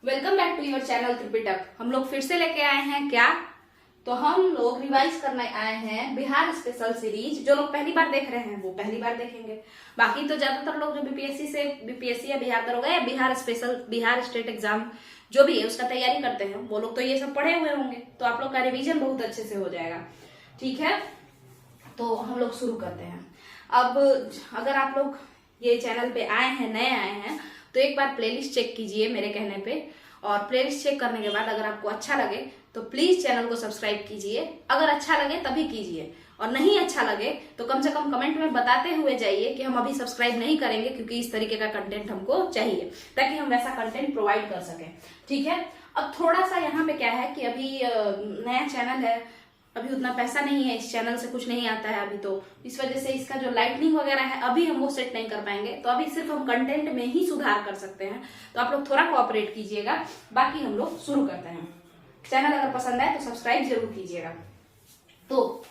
Welcome back to your channel Tripitaka. हम लोग फिर से लेके आए हैं क्या, तो हम लोग रिवाइज करने आए हैं बिहार स्पेशल सीरीज। जो लोग पहली बार देख रहे हैं वो पहली बार देखेंगे, बाकी तो ज्यादातर लोग जो बीपीएससी या बिहार दरोगा या Bihar special Bihar state exam जो भी है उसका तैयारी करते हैं वो लोग तो ये सब पढ़े हुए होंगे, तो आप लोग का रिवीजन बहुत अच्छे से हो जाएगा। ठीक है, तो हम लोग शुरू करते हैं। अब अगर आप लोग ये चैनल पे आए हैं, नए आए हैं, तो एक बार प्लेलिस्ट चेक कीजिए मेरे कहने पे, और प्लेलिस्ट चेक करने के बाद अगर आपको अच्छा लगे तो प्लीज चैनल को सब्सक्राइब कीजिए। अगर अच्छा लगे तभी कीजिए, और नहीं अच्छा लगे तो कम से कम कमेंट में बताते हुए जाइए कि हम अभी सब्सक्राइब नहीं करेंगे क्योंकि इस तरीके का कंटेंट हमको चाहिए, ताकि हम वैसा कंटेंट प्रोवाइड कर सकें। ठीक है, अब थोड़ा सा यहाँ पे क्या है कि अभी नया चैनल है, अभी उतना पैसा नहीं है, इस चैनल से कुछ नहीं आता है अभी, तो इस वजह से इसका जो लाइटनिंग वगैरह है अभी हम वो सेट नहीं कर पाएंगे, तो अभी सिर्फ हम कंटेंट में ही सुधार कर सकते हैं। तो आप लोग थोड़ा कोऑपरेट कीजिएगा। बाकी हम लोग शुरू करते हैं। चैनल अगर पसंद आए तो सब्सक्राइब जरूर कीजिएगा। तो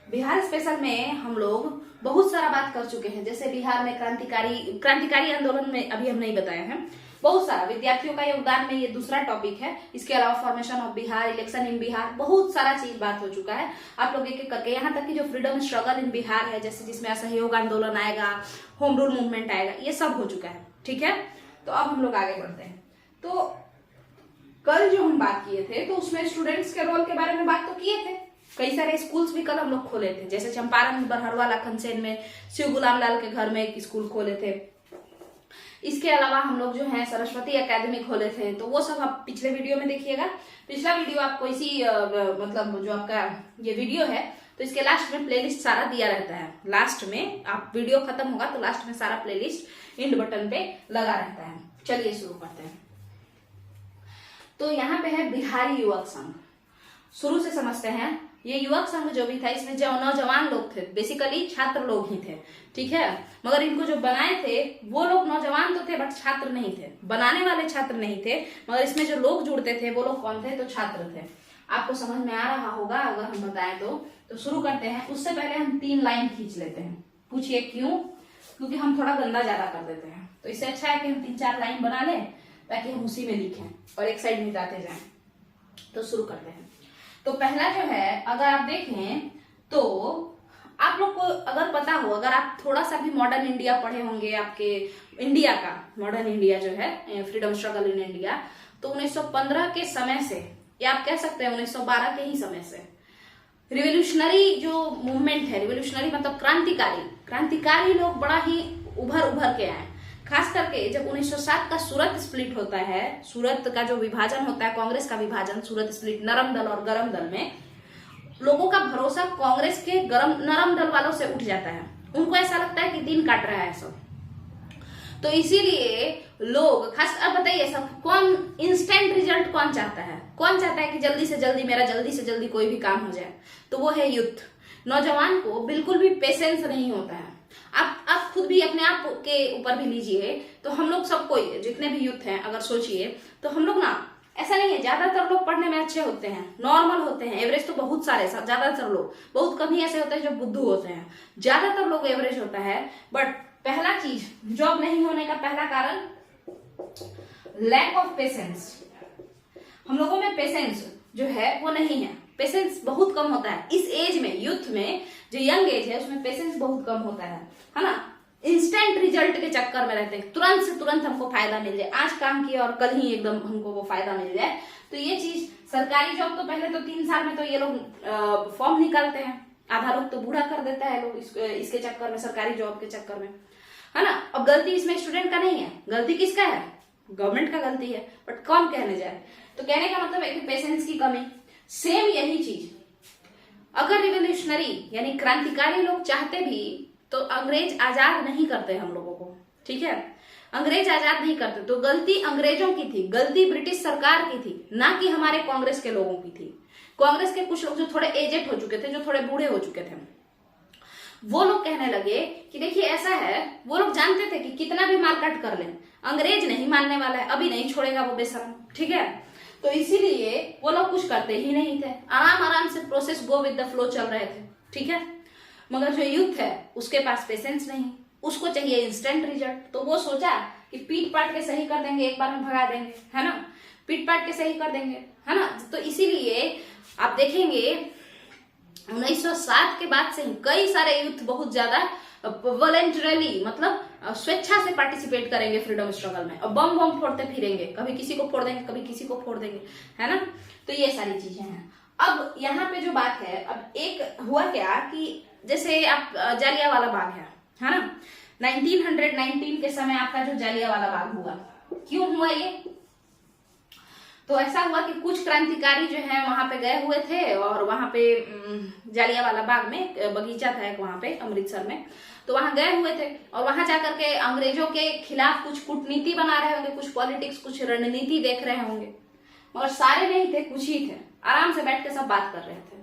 बिहार स्पेशल में हम लोग बहुत सारा बात कर चुके हैं, जैसे बिहार में क्रांतिकारी आंदोलन में अभी हम नहीं बताए हैं, बहुत सारा विद्यार्थियों का योगदान में ये दूसरा टॉपिक है। इसके अलावा formation of Bihar, election in Bihar, बहुत सारा चीज बात हो चुका है। आप लोग एक एक करके यहाँ तक कि जो फ्रीडम स्ट्रगल इन बिहार है, जैसे जिसमें असहयोग आंदोलन आएगा, होम रूल मूवमेंट आएगा, ये सब हो चुका है। ठीक है, तो अब हम लोग आगे बढ़ते हैं। तो कल जो हम बात किए थे तो उसमें स्टूडेंट्स के रोल के बारे में बात तो किए थे। कई सारे स्कूल्स भी कल हम लोग खोले थे, जैसे चंपारण बरहरवा लखनसेन में शिव गुलाम लाल के घर में एक स्कूल खोले थे। इसके अलावा हम लोग जो है सरस्वती एकेडमी खोले थे, तो वो सब आप पिछले वीडियो में देखिएगा। पिछला वीडियो आपको इसी मतलब जो आपका ये वीडियो है तो इसके लास्ट में प्लेलिस्ट सारा दिया रहता है। लास्ट में आप वीडियो खत्म होगा तो लास्ट में सारा प्लेलिस्ट इंड बटन पे लगा रहता है। चलिए शुरू करते हैं। तो यहाँ पे है बिहारी युवक संघ। शुरू से समझते हैं। ये युवक संघ जो भी था इसमें जो नौजवान लोग थे, बेसिकली छात्र लोग ही थे। ठीक है, मगर इनको जो बनाए थे वो लोग नौजवान तो थे बट छात्र नहीं थे, बनाने वाले छात्र नहीं थे, मगर इसमें जो लोग जुड़ते थे वो लोग कौन थे, तो छात्र थे। आपको समझ में आ रहा होगा अगर हम बताएं तो शुरू करते हैं। उससे पहले हम 3 लाइन खींच लेते हैं। पूछिए क्यों? क्योंकि हम थोड़ा गंदा ज्यादा कर देते हैं, तो इससे अच्छा है कि हम 3-4 लाइन बना लें ताकि हम उसी में लिखें और एक साइड मिटाते जाएं। तो शुरू करते हैं। तो पहला जो है, अगर आप देखें तो आप लोग को अगर पता हो, अगर आप थोड़ा सा भी मॉडर्न इंडिया पढ़े होंगे, आपके इंडिया का मॉडर्न इंडिया जो है फ्रीडम स्ट्रगल इन इंडिया, तो 1915 के समय से, या आप कह सकते हैं 1912 के ही समय से रिवोल्यूशनरी जो मूवमेंट है, रिवोल्यूशनरी मतलब क्रांतिकारी लोग बड़ा ही उभर के आए। खास करके जब 1907 का सूरत स्प्लिट होता है, सूरत का जो विभाजन होता है, कांग्रेस का विभाजन, सूरत स्प्लिट, नरम दल और गरम दल में, लोगों का भरोसा कांग्रेस के नरम दल वालों से उठ जाता है। उनको ऐसा लगता है कि दिन काट रहा है सब, तो इसीलिए लोग खास, अब बताइए सब कौन इंस्टेंट रिजल्ट कौन चाहता है? कौन चाहता है कि जल्दी से जल्दी मेरा जल्दी से जल्दी कोई भी काम हो जाए? तो वो है यूथ। नौजवान को बिल्कुल भी पेशेंस नहीं होता है। आप खुद भी अपने आप के ऊपर भी लीजिए, तो हम लोग सब कोई जितने भी यूथ हैं अगर सोचिए तो हम लोग ना, ऐसा नहीं है ज्यादातर लोग पढ़ने में अच्छे होते हैं, नॉर्मल होते हैं, एवरेज तो बहुत सारे, ज्यादातर लोग, बहुत कम ही ऐसे होते हैं जो बुद्धू होते हैं, ज्यादातर लोग एवरेज होता है। बट पहला चीज, जॉब नहीं होने का पहला कारण लैक ऑफ पेशेंस। हम लोगों में पेशेंस जो है वो नहीं है, पेशेंस बहुत कम होता है इस एज में। यूथ में जो यंग एज है उसमें पेशेंस बहुत कम होता है ना। इंस्टेंट रिजल्ट के चक्कर में रहते हैं, तुरंत से तुरंत हमको फायदा मिल जाए, आज काम किया और कल ही एकदम हमको वो फायदा मिल जाए। तो ये चीज, सरकारी जॉब तो पहले तो 3 साल में तो ये लोग फॉर्म निकालते हैं, आधा लोग तो बूढ़ा कर देता है लोग इसके चक्कर में, सरकारी जॉब के चक्कर में, है ना। अब गलती इसमें स्टूडेंट का नहीं है, गलती किसका है? गवर्नमेंट का गलती है, बट कौन कहने जाए। तो कहने का मतलब है कि पेशेंस की कमी। सेम यही चीज अगर रिवोल्यूशनरी यानी क्रांतिकारी लोग चाहते भी तो अंग्रेज आजाद नहीं करते हम लोगों को। ठीक है, अंग्रेज आजाद नहीं करते, तो गलती अंग्रेजों की थी, गलती ब्रिटिश सरकार की थी, ना कि हमारे कांग्रेस के लोगों की थी। कांग्रेस के कुछ लोग जो थोड़े एजेड हो चुके थे, जो थोड़े बूढ़े हो चुके थे, वो लोग कहने लगे कि देखिए ऐसा है, वो लोग जानते थे कि कितना भी मारकाट कर लें अंग्रेज नहीं मानने वाला है, अभी नहीं छोड़ेगा वो बेशरम। ठीक है, तो इसीलिए वो लोग कुछ करते ही नहीं थे, आराम से process go with the flow चल रहे थे। ठीक है, मगर जो यूथ है उसके पास पेशेंस नहीं, उसको चाहिए इंस्टेंट रिजल्ट। तो वो सोचा कि पीट पाट के सही कर देंगे, एक बार में भगा देंगे, है ना, पीट पाट के सही कर देंगे, है ना। तो इसीलिए आप देखेंगे 1907 के बाद से ही कई सारे यूथ बहुत ज्यादा वॉलेंटरली, मतलब स्वेच्छा से पार्टिसिपेट करेंगे फ्रीडम स्ट्रगल में, और बम बम फोड़ते फिरेंगे, कभी किसी को फोड़ देंगे, कभी किसी को फोड़ देंगे, है ना। तो ये सारी चीजें हैं। अब यहाँ पे जो बात है, अब एक हुआ क्या कि जैसे आप जालियांवाला बाग है ना, 1919 के समय आपका जो जालियांवाला बाग हुआ, क्यों हुआ ये? तो ऐसा हुआ कि कुछ क्रांतिकारी जो है वहां पे गए हुए थे, और वहां पे जालियांवाला बाग में बगीचा था एक वहां पे अमृतसर में, तो वहां गए हुए थे, और वहां जाकर के अंग्रेजों के खिलाफ कुछ कूटनीति बना रहे होंगे, कुछ पॉलिटिक्स, कुछ रणनीति देख रहे होंगे, मगर सारे नहीं थे, कुछ ही थे, आराम से बैठ के सब बात कर रहे थे।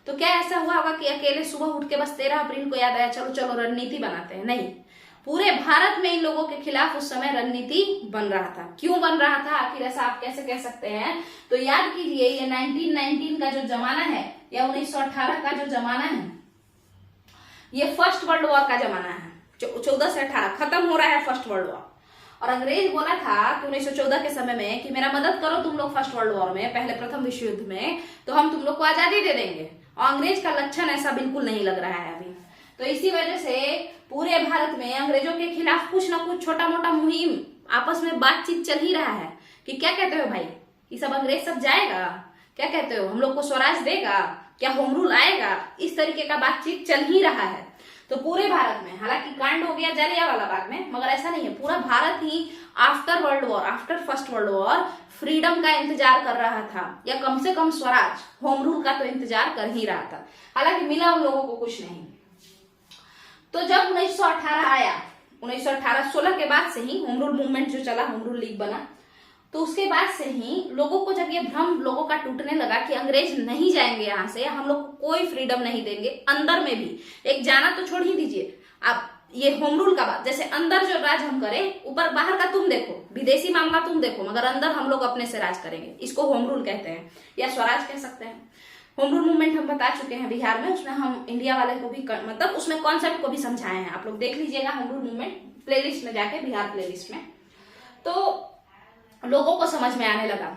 तो क्या ऐसा हुआ होगा कि अकेले सुबह उठ के बस 13 अप्रैल को याद आया चलो चलो रणनीति बनाते हैं? नहीं, पूरे भारत में इन लोगों के खिलाफ उस समय रणनीति बन रहा था। क्यों बन रहा था आखिर, ऐसा आप कैसे कह सकते हैं? तो याद कीजिए, ये 1919 का जो जमाना है या 1918 का जो जमाना है, ये फर्स्ट वर्ल्ड वॉर का जमाना है। 14 से 18 खत्म हो रहा है फर्स्ट वर्ल्ड वॉर, और अंग्रेज बोला था कि 1914 के समय में कि मेरा मदद करो तुम लोग फर्स्ट वर्ल्ड वॉर में, पहले प्रथम विश्व युद्ध में, तो हम तुम लोग को आजादी दे देंगे। और अंग्रेज का लक्षण ऐसा बिल्कुल नहीं लग रहा है अभी। तो इसी वजह से पूरे भारत में अंग्रेजों के खिलाफ कुछ ना कुछ छोटा मोटा मुहिम, आपस में बातचीत चल ही रहा है कि क्या कहते हो भाई, ये सब अंग्रेज सब जाएगा, क्या कहते हो, हम लोग को स्वराज देगा क्या, होम रूल आएगा, इस तरीके का बातचीत चल ही रहा है। तो पूरे भारत में, हालांकि कांड हो गया जालियांवाला बाग में, मगर ऐसा नहीं है, पूरा भारत ही after world war, after first world war freedom का इंतजार कर रहा था, या कम से कम स्वराज, होम रूल का तो इंतजार कर ही रहा था। हालांकि मिला उन लोगों को कुछ नहीं। तो जब 1918 आया, 1918-16 के बाद से ही होम रूल मूवमेंट जो चला, होम रूल लीग बना, तो उसके बाद से ही लोगों को जब ये भ्रम लोगों का टूटने लगा कि अंग्रेज नहीं जाएंगे यहाँ से, हम लोग को कोई फ्रीडम नहीं देंगे, अंदर में भी एक जाना तो छोड़ ही दीजिए, आप ये होम रूल का बात, जैसे अंदर जो राज हम करें, ऊपर बाहर का तुम देखो, विदेशी मामला तुम देखो, मगर अंदर हम लोग अपने से राज करेंगे, इसको होम रूल कहते हैं या स्वराज कह सकते हैं। होम रूल मूवमेंट हम बता चुके हैं बिहार में, उसमें हम इंडिया वाले को भी मतलब उसमें कॉन्सेप्ट को भी समझाए हैं, आप लोग देख लीजिएगा होम रूल मूवमेंट प्लेलिस्ट में जाके, बिहार प्लेलिस्ट में, तो लोगों को समझ में आने लगा।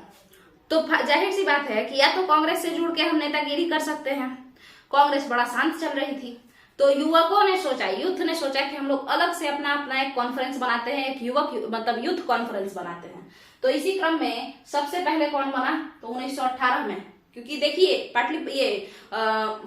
तो जाहिर सी बात है कि या तो कांग्रेस से जुड़ के हम नेतागिरी कर सकते हैं, कांग्रेस बड़ा शांत चल रही थी, तो युवकों ने सोचा, यूथ ने सोचा कि हम लोग अलग से अपना अपना एक कॉन्फ्रेंस बनाते हैं, एक युवक मतलब यूथ कॉन्फ्रेंस बनाते हैं। तो इसी क्रम में सबसे पहले कौन बना, तो 1918 में, क्योंकि देखिए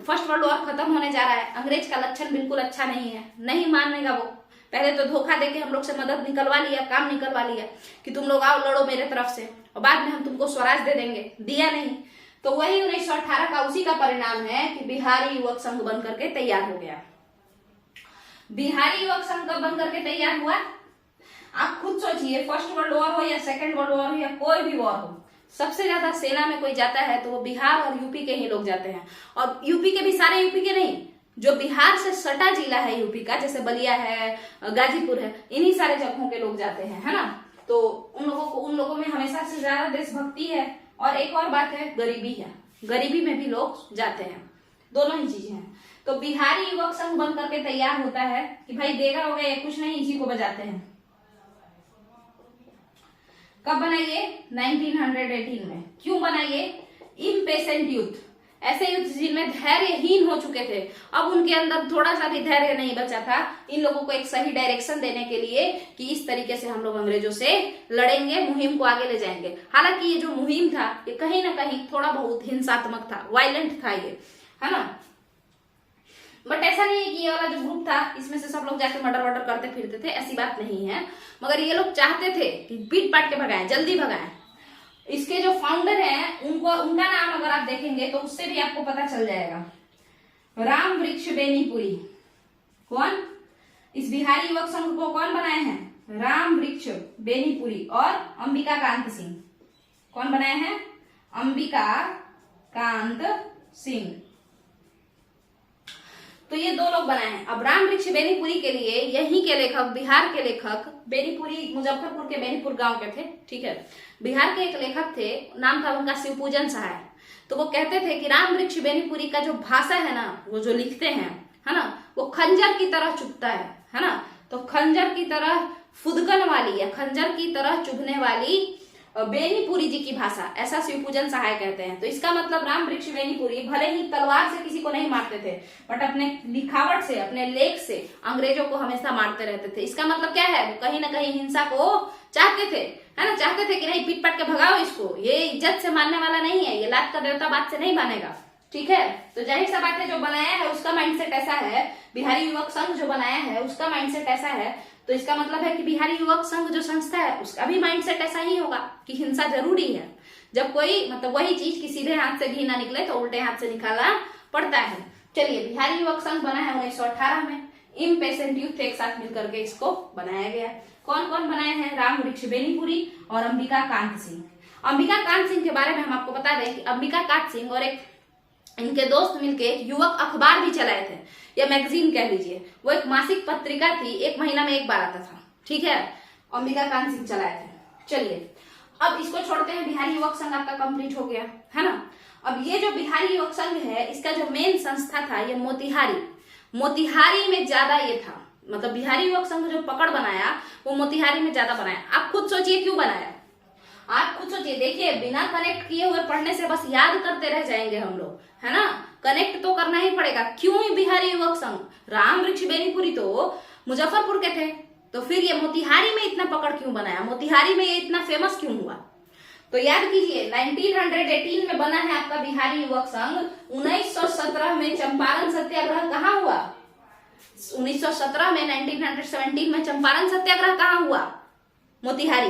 फर्स्ट वर्ल्ड वॉर खत्म होने जा रहा है, अंग्रेज का लक्षण बिल्कुल अच्छा नहीं है, नहीं मानेगा वो, पहले तो धोखा देके हम लोग से मदद निकलवा लिया, काम निकलवा लिया कि तुम लोग आओ लड़ो मेरे तरफ से, और बाद में हम तुमको स्वराज दे देंगे, दिया नहीं। तो वही 1918 का उसी का परिणाम है कि बिहारी युवक संघ बन करके तैयार हो गया। बिहारी युवक संघ कब बन करके तैयार हुआ, आप खुद सोचिए, फर्स्ट वर्ल्ड वॉर हो या सेकेंड वर्ल्ड वॉर हो या कोई भी वॉर हो, सबसे ज्यादा सेना में कोई जाता है तो वो बिहार और यूपी के ही लोग जाते हैं, और यूपी के भी सारे, यूपी के नहीं, जो बिहार से सटा जिला है यूपी का, जैसे बलिया है, गाजीपुर है, इन्हीं सारे जगहों के लोग जाते हैं, है ना। तो उन लोगों में हमेशा से ज्यादा देशभक्ति है, और एक और बात है, गरीबी है, गरीबी में भी लोग जाते हैं, दोनों ही चीजें हैं। तो बिहारी युवक संघ बन करके तैयार होता है कि भाई देगा हो गया, कुछ नहीं, इसी को बजाते हैं। कब बनाइए, 1918 में। क्यों बनाइए, इम्पेशेंट यूथ, ऐसे युद्ध जिनमें धैर्यहीन हो चुके थे, अब उनके अंदर थोड़ा सा भी धैर्य नहीं बचा था, इन लोगों को एक सही डायरेक्शन देने के लिए कि इस तरीके से हम लोग अंग्रेजों से लड़ेंगे, मुहिम को आगे ले जाएंगे। हालांकि ये जो मुहिम था ये कहीं ना कहीं थोड़ा बहुत हिंसात्मक था, वायलेंट था ये, है ना, बट ऐसा नहीं है कि ये वाला जो ग्रुप था इसमें से सब लोग जाके मर्डर वर्डर करते फिरते थे, ऐसी बात नहीं है, मगर ये लोग चाहते थे कि पीट पाट के भगाएं, जल्दी भगाएं। इसके जो फाउंडर हैं उनका नाम अगर आप देखेंगे तो उससे भी आपको पता चल जाएगा, राम वृक्ष बेनीपुरी। कौन, इस बिहारी युवक संघ को कौन बनाए हैं, राम वृक्ष बेनीपुरी और अंबिका कांत सिंह। कौन बनाए हैं, अंबिका कांत सिंह। तो ये दो लोग बनाए हैं। अब राम वृक्ष बेनीपुरी के लिए यहीं के लेखक, बिहार के लेखक, बेनीपुरी मुजफ्फरपुर के बेनीपुर गांव के थे, ठीक है, बिहार के एक लेखक थे, नाम था उनका शिवपूजन सहाय। तो वो कहते थे कि राम वृक्ष बेनीपुरी का जो भाषा है ना, वो जो लिखते हैं, है ना, वो खंजर की तरह चुभता है ना, तो खंजर की तरह फुदकन वाली या खंजर की तरह चुभने वाली बेनीपुरी जी की भाषा, ऐसा शिवपूजन सहाय कहते हैं। तो इसका मतलब राम वृक्ष बेनीपुरी भले ही तलवार से किसी को नहीं मारते थे, बट अपने लिखावट से, अपने लेख से अंग्रेजों को हमेशा मारते रहते थे। इसका मतलब क्या है, वो कहीं ना कहीं हिंसा को चाहते थे, है ना, चाहते थे कि नहीं पीट पाट के भगाओ इसको, ये इज्जत से मानने वाला नहीं है, ये लात का देवता बात से नहीं मानेगा। ठीक है, तो जाहिर सा बात है जो बनाया है उसका माइंडसेट ऐसा है, बिहारी युवक संघ जो बनाया है उसका माइंडसेट ऐसा है। तो इसका मतलब है कि बिहारी युवक संघ जो संस्था है उसका भी माइंडसेट ऐसा ही होगा कि हिंसा जरूरी है। जब कोई मतलब वही चीज कि सीधे हाथ से घी ना निकले तो उल्टे हाथ से निकालना पड़ता है। चलिए, बिहारी युवक संघ बना है 1918 में। इम्पेशेंट यूथ एक साथ मिलकर के इसको बनाया गया। कौन कौन बनाए हैं? राम वृक्ष बेनीपुरी और अंबिका कांत सिंह। अंबिका कांत सिंह के बारे में हम आपको बता दें कि अंबिका कांत सिंह और एक इनके दोस्त मिलके एक युवक अखबार भी चलाए थे, या मैगजीन कह लीजिए। वो एक मासिक पत्रिका थी, एक महीना में एक बार आता था। ठीक है, अंबिका कांत सिंह चलाए थे। चलिए, अब इसको छोड़ते हैं, बिहारी युवक संघ आपका कंप्लीट हो गया है ना। अब ये जो बिहारी युवक संघ है इसका जो मेन संस्था था ये मोतिहारी में ज्यादा ये था। मतलब बिहारी युवक संघ जो पकड़ बनाया वो मोतिहारी में ज्यादा बनाया। आप खुद सोचिए क्यों बनाया, आप खुद सोचिए। देखिए, बिना कनेक्ट किए हुए पढ़ने से बस याद करते रह जाएंगे हम लोग, है ना। कनेक्ट तो करना ही पड़ेगा। क्यों बिहारी युवक संघ? राम वृक्ष बेनीपुरी तो मुजफ्फरपुर के थे, तो फिर ये मोतिहारी में इतना पकड़ क्यों बनाया, मोतिहारी में ये इतना फेमस क्यों हुआ? तो याद कीजिए, 1918 में बना है आपका बिहारी युवक संघ। 1917 में चंपारण सत्याग्रह कहाँ हुआ? 1917 में 1917 में चंपारण सत्याग्रह कहाँ हुआ? मोतिहारी।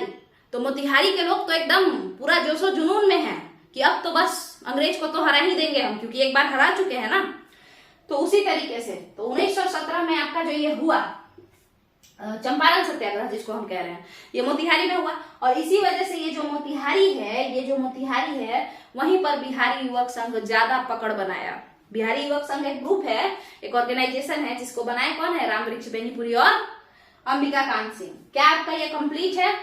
तो मोतिहारी के लोग तो एकदम पूरा जोशो जुनून में हैं कि अब तो बस अंग्रेज को तो हरा ही देंगे हम, क्योंकि एक बार हरा चुके हैं ना। तो उसी तरीके से तो 1917 में आपका जो ये हुआ चंपारण सत्याग्रह जिसको हम कह रहे हैं, ये मोतिहारी में हुआ। और इसी वजह से ये जो मोतिहारी है वहीं पर बिहारी युवक संघ ज्यादा पकड़ बनाया। बिहारी युवक संघ एक ग्रुप है, एक ऑर्गेनाइजेशन है, जिसको बनाए कौन है? राम वृक्ष बेनीपुरी और अंबिका कांत सिंह। क्या आपका ये कंप्लीट है?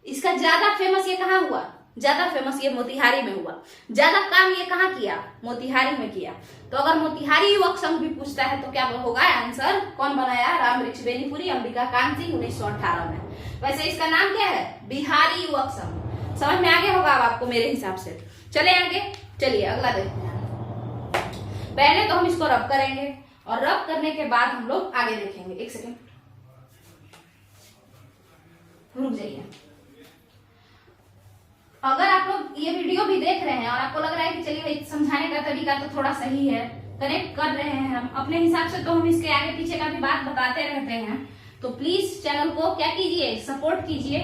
इसका ज्यादा फेमस ये कहाँ हुआ? ज्यादा फेमस ये मोतिहारी में हुआ। ज्यादा काम ये कहाँ किया? मोतिहारी में किया। तो अगर मोतिहारी युवक संघ भी पूछता है तो क्या होगा आंसर? कौन बनाया? राम वृक्ष बेनीपुरी, अंबिका कांत सिंह 1918 में। वैसे इसका नाम क्या है? बिहारी युवक संघ। समझ में आगे होगा अब आपको मेरे हिसाब से। चले आगे, चलिए अगला देखते हैं। पहले तो हम इसको रब करेंगे और रब करने के बाद हम लोग आगे देखेंगे। एक सेकेंड रुक जाइए। अगर आप लोग ये वीडियो भी देख रहे हैं और आपको लग रहा है कि चलिए भाई समझाने का तरीका तो थोड़ा सही है, कनेक्ट कर रहे हैं हम अपने हिसाब से, तो हम इसके आगे पीछे का भी बात बताते रहते हैं, तो प्लीज चैनल को क्या कीजिए? सपोर्ट कीजिए।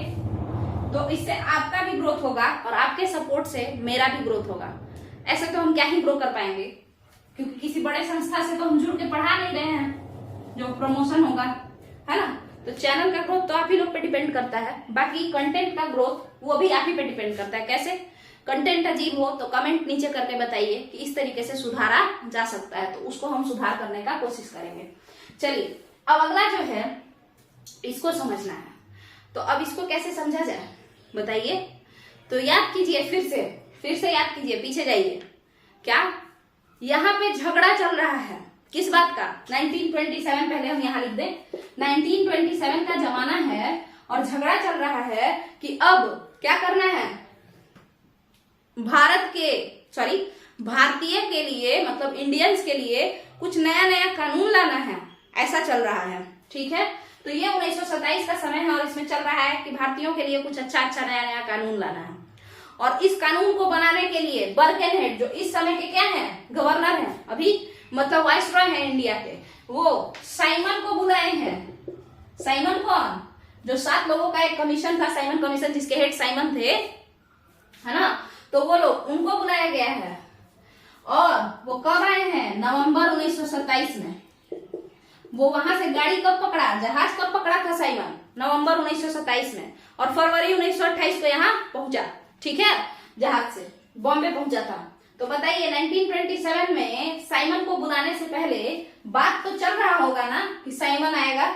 तो इससे आपका भी ग्रोथ होगा और आपके सपोर्ट से मेरा भी ग्रोथ होगा। ऐसे तो हम क्या ही ग्रो कर पाएंगे, क्योंकि किसी बड़े संस्था से तो हम जुड़ के पढ़ा नहीं रहे हैं जो प्रमोशन होगा, है ना। तो चैनल का ग्रोथ तो आप ही लोग पे डिपेंड करता है, बाकी कंटेंट का ग्रोथ वो भी आप ही पे डिपेंड करता है। कैसे? कंटेंट अजीब हो तो कमेंट नीचे करके बताइए कि इस तरीके से सुधारा जा सकता है, तो उसको हम सुधार करने का कोशिश करेंगे। चलिए, अब अगला जो है इसको समझना है। तो अब इसको कैसे समझा जाए बताइए? तो याद कीजिए, फिर से याद कीजिए, पीछे जाइए। क्या यहाँ पे झगड़ा चल रहा है? किस बात का? 1927। पहले हम यहाँ लिख दें, 1927 का जमाना है और झगड़ा चल रहा है कि अब क्या करना है? भारतीय के लिए, मतलब इंडियंस के लिए कुछ नया नया कानून लाना है, ऐसा चल रहा है। ठीक है, तो ये 1927 का समय है और इसमें चल रहा है कि भारतीयों के लिए कुछ अच्छा नया नया कानून लाना है। और इस कानून को बनाने के लिए बर्केनहेड, जो इस समय के क्या है? गवर्नर हैं, अभी मतलब वाइसरॉय है इंडिया के, वो साइमन को बुलाए हैं। साइमन कौन? जो 7 लोगों का एक कमीशन था, साइमन कमीशन, जिसके हेड साइमन थे, है ना। तो वो लोग, उनको बुलाया गया है। और वो कब आए हैं? नवंबर 1927 में। वो वहां से गाड़ी कब पकड़ा, जहाज कब पकड़ा था साइमन? नवंबर 1927 में। और फरवरी 1928 को यहाँ पहुंचा। ठीक है, जहाज से बॉम्बे पहुंचा था। तो बताइए 1927 में साइमन को बुलाने से पहले बात तो चल रहा होगा ना कि साइमन आएगा,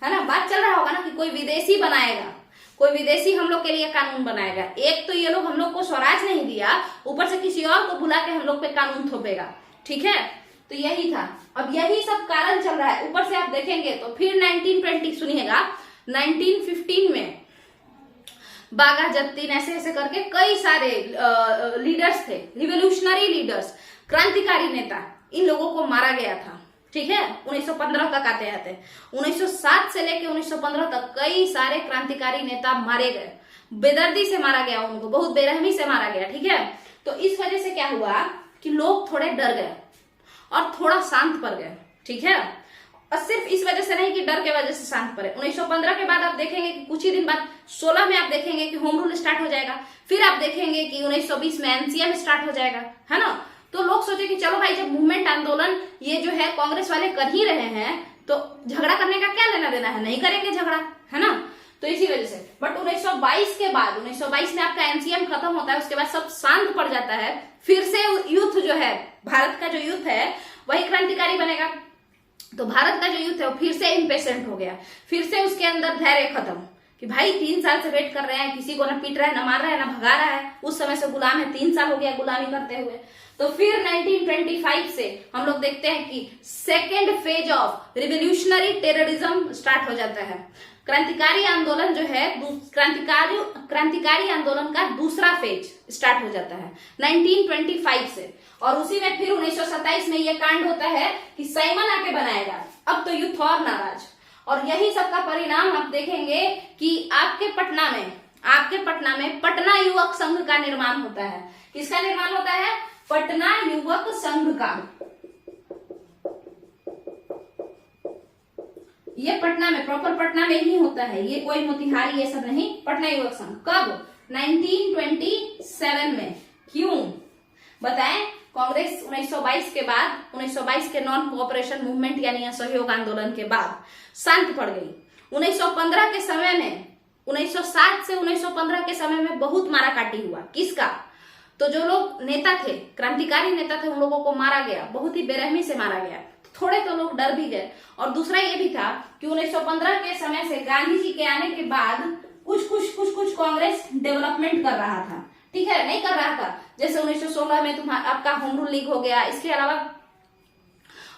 है ना। बात चल रहा होगा ना कि कोई विदेशी बनाएगा, कोई विदेशी हम लोग के लिए कानून बनाएगा। एक तो ये लोग हम लोग को स्वराज नहीं दिया, ऊपर से किसी और को बुला के हम लोग पे कानून थोपेगा। ठीक है, तो यही था। अब यही सब कारण चल रहा है। ऊपर से आप देखेंगे तो फिर 1920 सुनिएगा, 1915 में बागा जत्तीन ऐसे ऐसे करके कई सारे लीडर्स थे, रिवोल्यूशनरी लीडर्स, क्रांतिकारी नेता, इन लोगों को मारा गया था। ठीक है, 1915 तक आते आते 1907 से लेके 1915 तक कई सारे क्रांतिकारी नेता मारे गए, बेदर्दी से मारा गया, उनको बहुत बेरहमी से मारा गया। ठीक है, तो इस वजह से क्या हुआ कि लोग थोड़े डर गए और थोड़ा शांत पड़ गए। ठीक है, और सिर्फ इस वजह से नहीं कि डर के वजह से शांत पड़े। 1915 के बाद आप देखेंगे कि कुछ ही दिन बाद 16 में आप देखेंगे कि होम रूल स्टार्ट हो जाएगा, फिर आप देखेंगे कि 1920 में एनसीएम स्टार्ट हो जाएगा, है ना। तो लोग सोचे कि चलो भाई, जब मूवमेंट आंदोलन ये जो है कांग्रेस वाले कर ही रहे हैं तो झगड़ा करने का क्या लेना देना है, नहीं करेंगे झगड़ा, है ना। तो इसी वजह से बट 1922 के बाद 1922 में आपका एनसीएम खत्म होता है, उसके बाद सब शांत पड़ जाता है, फिर से यूथ जो है, भारत का जो यूथ है वही क्रांतिकारी बनेगा। तो भारत का जो यूथ है वो फिर से इम्पेशेंट हो गया, फिर से उसके अंदर धैर्य खत्म कि भाई 3 साल से वेट कर रहे हैं, किसी को ना पीट रहा है, ना मार रहा है, ना भगा रहा है, उस समय से गुलाम है, 3 साल हो गया गुलामी करते हुए। तो फिर 1925 से हम लोग देखते हैं कि second phase of revolutionary terrorism start हो जाता है। क्रांतिकारी आंदोलन जो है, क्रांतिकारी आंदोलन का दूसरा फेज स्टार्ट हो जाता है 1925 से, और उसी में फिर 1927 में ये कांड होता है कि साइमन आके बनाएगा, अब तो यूथ और नाराज। और यही सबका परिणाम आप देखेंगे कि आपके पटना में पटना युवक संघ का निर्माण होता है। किसका निर्माण होता है? पटना युवक संघ का। ये पटना में, प्रॉपर पटना में ही होता है, ये कोई मोतिहारी ये सब नहीं, पटना युवक संघ। कब? 1927 में। क्यों बताएं? कांग्रेस 1922 के बाद, 1922 के नॉन कोऑपरेशन मूवमेंट यानी असहयोग आंदोलन के बाद शांत पड़ गई। 1915 के समय में, 1907 से 1915 के समय में बहुत माराकाटी हुआ। किसका? तो जो लोग नेता थे, क्रांतिकारी नेता थे, उन लोगों को मारा गया, बहुत ही बेरहमी से मारा गया। थोड़े तो लोग डर भी गए। और दूसरा ये भी था कि 1915 के समय से गांधी जी के आने के बाद कुछ कांग्रेस डेवलपमेंट कर रहा था। ठीक है, नहीं कर रहा था, जैसे 1916 में आपका होम रूल लीग हो गया, इसके अलावा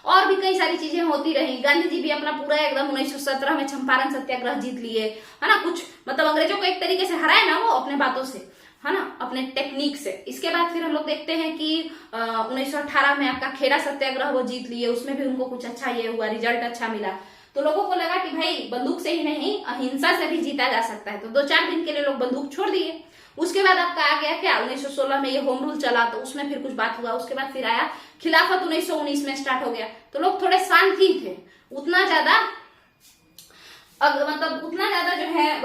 और भी कई सारी चीजें होती रही। गांधी जी भी अपना पूरा एकदम 1917 में चंपारण सत्याग्रह जीत लिए, है ना। कुछ मतलब अंग्रेजों को एक तरीके से हराए ना वो अपने बातों से, है ना, अपने टेक्निक से। इसके बाद फिर हम लोग देखते हैं कि 1918 में आपका खेड़ा सत्याग्रह वो जीत लिए, उसमें भी उनको कुछ अच्छा ये हुआ, रिजल्ट अच्छा मिला। तो लोगों को लगा कि भाई बंदूक से ही नहीं, अहिंसा से भी जीता जा सकता है। तो 2-4 दिन के लिए लोग बंदूक छोड़ दिए। उसके बाद आपका आ गया क्या, 1916 में ये होम रूल चला, तो उसमें फिर कुछ बात हुआ। उसके बाद फिर आया खिलाफत, 1919 में स्टार्ट हो गया। तो लोग थोड़े शांत ही थे, उतना ज्यादा जो है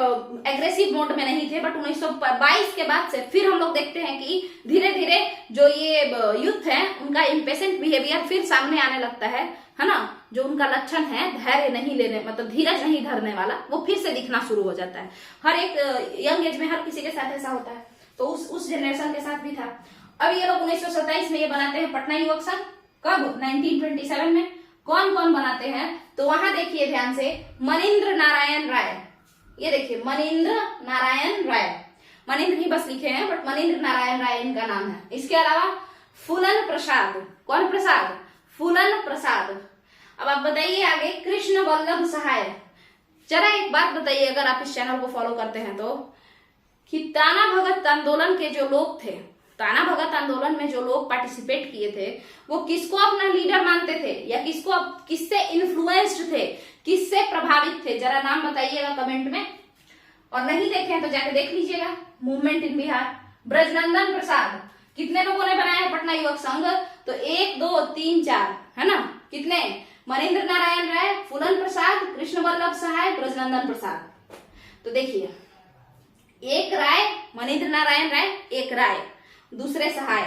एग्रेसिव मोड में नहीं थे। बट 1922 के बाद से फिर हम लोग देखते हैं कि धीरे धीरे जो ये यूथ है उनका इम्पेशेंट बिहेवियर फिर सामने आने लगता है ना। जो उनका लक्षण है धैर्य नहीं लेने, मतलब धीरज नहीं धरने वाला, वो फिर से दिखना शुरू हो जाता है। हर एक यंग एज में हर किसी के साथ ऐसा होता है। तो उस जनरेशन के साथ भी था। अब ये लोग 1927 में ये बनाते हैं पटना युवक संघ। कब? 1927 में। कौन कौन बनाते हैं? तो वहां देखिए ध्यान से, मनीन्द्र नारायण राय। ये देखिए मनीन्द्र नारायण राय, मनीन्द्र ही बस लिखे हैं बट मनीन्द्र नारायण राय इनका नाम है। इसके अलावा फूलन प्रसाद। कौन प्रसाद? फूलन प्रसाद। अब आप बताइए आगे, कृष्ण वल्लभ सहाय। जरा एक बात बताइए, अगर आप इस चैनल को फॉलो करते हैं तो, कि ताना भगत आंदोलन के जो लोग थे, ताना भगत आंदोलन में जो लोग पार्टिसिपेट किए थे, वो किसको अपना लीडर मानते थे या किससे इन्फ्लुएंस्ड थे, किससे प्रभावित थे? जरा नाम बताइएगा कमेंट में। और नहीं देखे हैं तो जाके देख लीजिएगा। मूवमेंट इन बिहार, ब्रजनंदन प्रसाद। कितने लोगों ने बनाया है पटना युवक संघ? तो 1 2 3 4, है ना। कितने? मनीन्द्र नारायण राय, फूलन प्रसाद, कृष्ण वल्लभ सहाय, ब्रजनंदन प्रसाद। तो देखिए, एक राय मनीन्द्र नारायण राय, एक राय, दूसरे सहाय।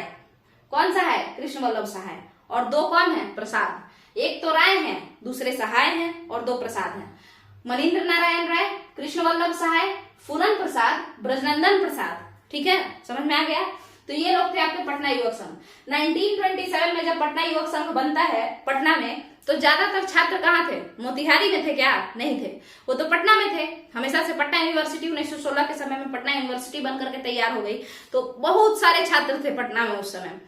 कौन सा है? कृष्ण वल्लभ सहाय। और 2 कौन है? प्रसाद। एक तो राय है, दूसरे सहाय हैं, और 2 प्रसाद हैं। मनीन्द्र नारायण राय, कृष्ण वल्लभ सहाय, फूलन प्रसाद, ब्रजनंदन प्रसाद। ठीक है, समझ में आ गया। तो ये लोग थे आपके पटना युवक संघ। 1927 में जब पटना युवक संघ बनता है पटना में, तो ज्यादातर छात्र कहाँ थे? मोतिहारी में थे क्या? नहीं थे, वो तो पटना में थे। हमेशा से पटना यूनिवर्सिटी 1916 के समय में पटना यूनिवर्सिटी बनकर के तैयार हो गई, तो बहुत सारे छात्र थे पटना में उस समय।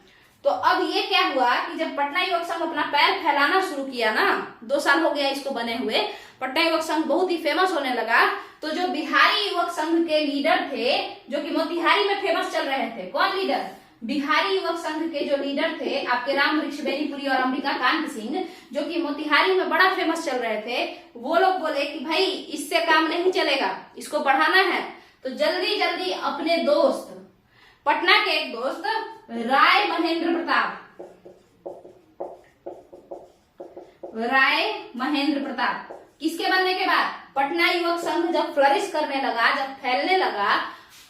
तो अब ये क्या हुआ कि जब पटना युवक संघ अपना पैर फैलाना शुरू किया ना, 2 साल हो गया इसको बने हुए, पटना युवक संघ बहुत ही फेमस होने लगा। तो जो बिहारी युवक संघ के लीडर थे, जो कि मोतिहारी में फेमस चल रहे थे, कौन लीडर? बिहारी युवक संघ के जो लीडर थे आपके राम वृक्ष बेनीपुरी और अंबिका कांत सिंह, जो कि मोतिहारी में बड़ा फेमस चल रहे थे, वो लोग बोले कि भाई इससे काम नहीं चलेगा, इसको बढ़ाना है। तो जल्दी जल्दी अपने दोस्त, पटना के एक दोस्त राय महेंद्र प्रताप, किसके बनने के बाद? पटना युवक संघ जब फ्लरिश करने लगा, जब फैलने लगा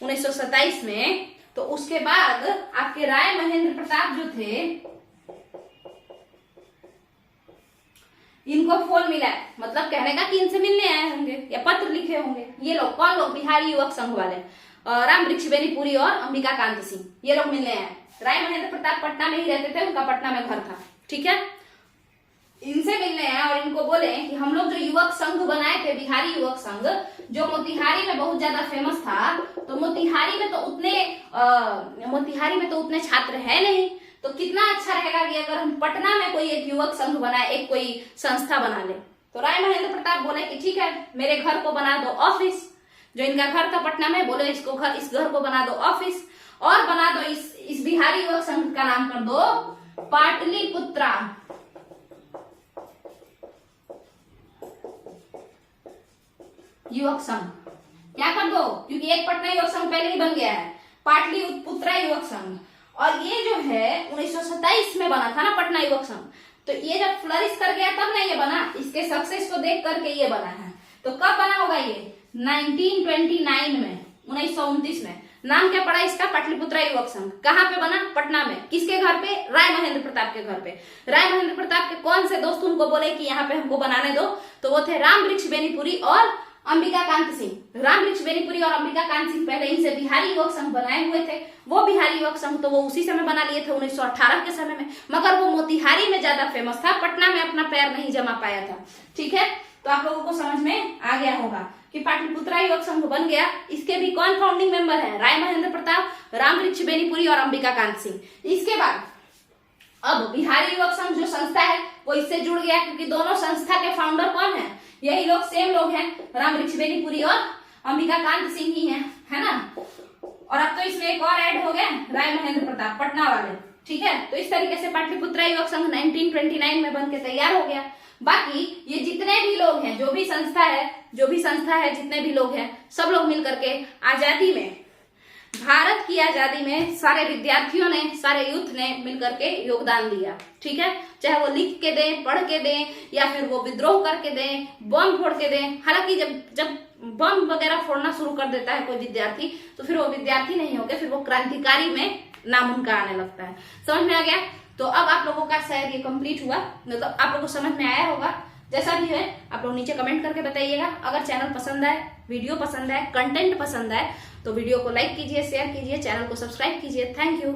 1927 में, तो उसके बाद आपके राय महेंद्र प्रताप जो थे, इनको फोन मिला, मतलब कहने का कि इनसे मिलने आए होंगे या पत्र लिखे होंगे। ये लोग कौन लोग? बिहारी युवक संघ वाले, राम वृक्ष बेनीपुरी और अंबिका कांत सिंह, ये लोग मिलने आए। राय महेंद्र प्रताप पटना में ही रहते थे, उनका पटना में घर था, ठीक है। इनसे मिलने आए और इनको बोले कि हम लोग जो युवक संघ बनाए थे, बिहारी युवक संघ, जो मोतिहारी में बहुत ज्यादा फेमस था, तो मोतिहारी में तो उतने छात्र है नहीं, तो कितना अच्छा रहेगा कि अगर हम पटना में कोई एक युवक संघ बनाए, एक कोई संस्था बना ले। तो राय महेंद्र प्रताप बोले कि ठीक है, मेरे घर को बना दो ऑफिस, जो इनका घर था पटना में, बोले इस घर को बना दो ऑफिस, और बना दो इस बिहारी युवक संघ का नाम कर दो पाटलिपुत्रा युवक संघ। क्या कर दो? क्योंकि एक पटना युवक संघ पहले ही बन गया है, पाटलिपुत्रा युवक संघ। और ये जो है 1927 में बना था ना पटना युवक संघ, तो ये जब फ्लरिश कर गया तब ना ये बना, इसके सक्सेस को देख करके ये बना है। तो कब बना होगा ये? 1929 में, 1929 में। नाम क्या पड़ा इसका? पाटलिपुत्रा युवक संघ। कहाँ पे बना? पटना में। किसके घर पे? राय महेंद्र प्रताप के घर पे। राय महेंद्र प्रताप के कौन से दोस्त उनको बोले कि यहाँ पे हमको बनाने दो? तो वो थे राम वृक्ष बेनीपुरी और अंबिका कांत सिंह। राम वृक्ष बेनीपुरी और अंबिका कांत सिंह पहले इनसे बिहारी युवक संघ बनाए हुए थे। वो बिहारी युवक संघ तो वो उसी समय बना लिए थे 1918 के समय में, मगर वो मोतिहारी में ज्यादा फेमस था, पटना में अपना पैर नहीं जमा पाया था। ठीक है, तो आप लोगों को समझ में आ गया होगा कि पाटलिपुत्रा युवक संघ बन गया। इसके भी कौन फाउंडिंग मेंबर है? राय महेंद्र प्रताप, राम वृक्ष बेनीपुरी और अंबिका कांत सिंह। इसके बाद अब बिहारी युवक संघ जो संस्था है वो इससे जुड़ गया, क्योंकि दोनों संस्था के फाउंडर कौन है? यही लोग, सेम लोग हैं, राम वृक्ष बेनीपुरी और अंबिका कांत सिंह ही हैं, है ना। और अब तो इसमें एक और ऐड हो गया, राय महेंद्र प्रताप, पटना वाले। ठीक है, तो इस तरीके से पाटलिपुत्रा युवक संघ 1929 में बन के तैयार हो गया। बाकी ये जितने भी लोग हैं, जो भी संस्था है, जितने भी लोग हैं, सब लोग मिलकर के आजादी में, भारत की आजादी में सारे विद्यार्थियों ने, सारे यूथ ने मिलकर के योगदान दिया। ठीक है, चाहे वो लिख के दें, पढ़ के दें, या फिर वो विद्रोह करके दें, बम फोड़ के दें। हालांकि जब बम वगैरह फोड़ना शुरू कर देता है कोई विद्यार्थी, तो फिर वो विद्यार्थी नहीं होते, फिर वो क्रांतिकारी में नाम उनका आने लगता है। समझ में आ गया? तो अब आप लोगों का शायद ये कंप्लीट हुआ, मतलब आप लोगों को समझ में आया होगा। जैसा भी है आप लोग नीचे कमेंट करके बताइएगा। अगर चैनल पसंद आए, वीडियो पसंद आए, कंटेंट पसंद आए, तो वीडियो को लाइक कीजिए, शेयर कीजिए, चैनल को सब्सक्राइब कीजिए। Thank you.